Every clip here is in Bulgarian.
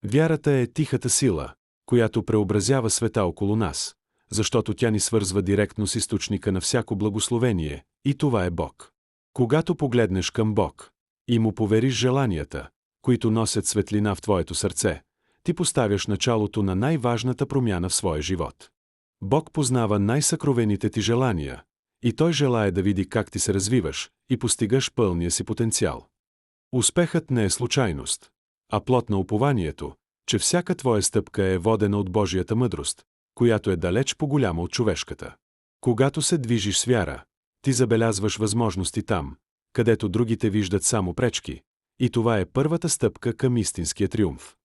Вярата е тихата сила, която преобразява света около нас, защото тя ни свързва директно с източника на всяко благословение, и това е Бог. Когато погледнеш към Бог и му повериш желанията, които носят светлина в твоето сърце, ти поставяш началото на най-важната промяна в своя живот. Бог познава най-съкровените ти желания, и Той желае да види как ти се развиваш и постигаш пълния си потенциал. Успехът не е случайност, а плод на упованието, че всяка твоя стъпка е водена от Божията мъдрост, която е далеч по-голяма от човешката. Когато се движиш с вяра, ти забелязваш възможности там, където другите виждат само пречки, и това е първата стъпка към истинския триумф.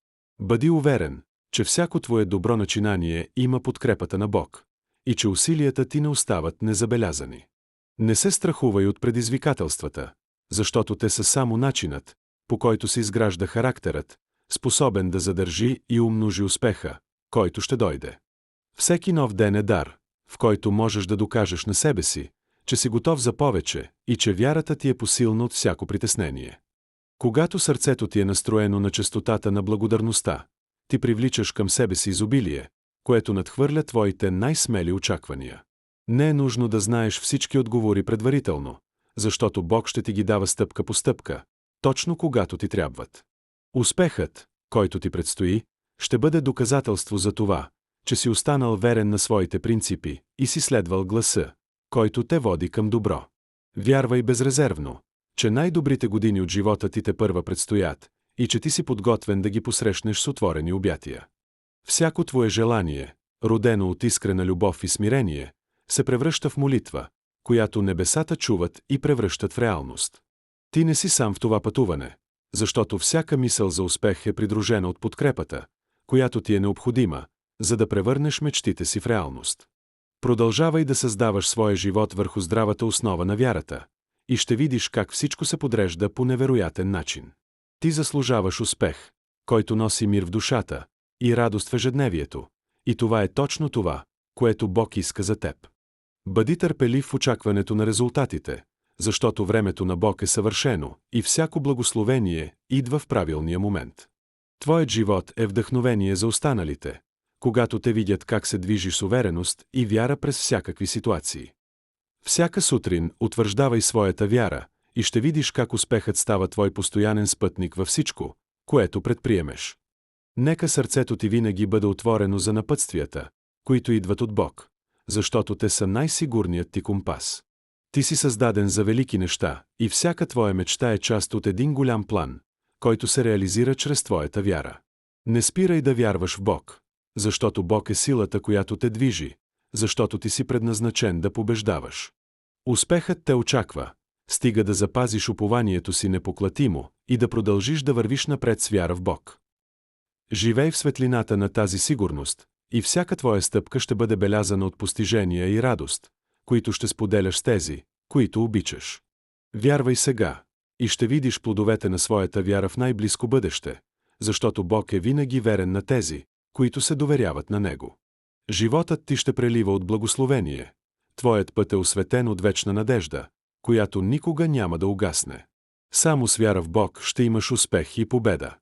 Бъди уверен, че всяко твое добро начинание има подкрепата на Бог и че усилията ти не остават незабелязани. Не се страхувай от предизвикателствата, защото те са само начинът, по който се изгражда характерът, способен да задържи и умножи успеха, който ще дойде. Всеки нов ден е дар, в който можеш да докажеш на себе си, че си готов за повече и че вярата ти е посилна от всяко притеснение. Когато сърцето ти е настроено на честотата на благодарността, ти привличаш към себе си изобилие, което надхвърля твоите най-смели очаквания. Не е нужно да знаеш всички отговори предварително, защото Бог ще ти ги дава стъпка по стъпка, точно когато ти трябват. Успехът, който ти предстои, ще бъде доказателство за това, че си останал верен на своите принципи и си следвал гласа, който те води към добро. Вярвай безрезервно, че най-добрите години от живота ти тепърва предстоят и че ти си подготвен да ги посрещнеш с отворени обятия. Всяко твое желание, родено от искрена любов и смирение, се превръща в молитва, която небесата чуват и превръщат в реалност. Ти не си сам в това пътуване, защото всяка мисъл за успех е придружена от подкрепата, която ти е необходима, за да превърнеш мечтите си в реалност. Продължавай да създаваш своя живот върху здравата основа на вярата и ще видиш как всичко се подрежда по невероятен начин. Ти заслужаваш успех, който носи мир в душата и радост в ежедневието, и това е точно това, което Бог иска за теб. Бъди търпелив в очакването на резултатите, защото времето на Бог е съвършено и всяко благословение идва в правилния момент. Твоят живот е вдъхновение за останалите, когато те видят как се движиш с увереност и вяра през всякакви ситуации. Всяка сутрин утвърждавай своята вяра и ще видиш как успехът става твой постоянен спътник във всичко, което предприемеш. Нека сърцето ти винаги бъде отворено за напътствията, които идват от Бог, защото те са най-сигурният ти компас. Ти си създаден за велики неща и всяка твоя мечта е част от един голям план, който се реализира чрез твоята вяра. Не спирай да вярваш в Бог, защото Бог е силата, която те движи, защото ти си предназначен да побеждаваш. Успехът те очаква, стига да запазиш упованието си непоклатимо и да продължиш да вървиш напред с вяра в Бог. Живей в светлината на тази сигурност, и всяка твоя стъпка ще бъде белязана от постижения и радост, които ще споделяш с тези, които обичаш. Вярвай сега, и ще видиш плодовете на своята вяра в най-близко бъдеще, защото Бог е винаги верен на тези, които се доверяват на Него. Животът ти ще прелива от благословение, твоят път е осветен от вечна надежда, която никога няма да угасне. Само с вяра в Бог ще имаш успех и победа.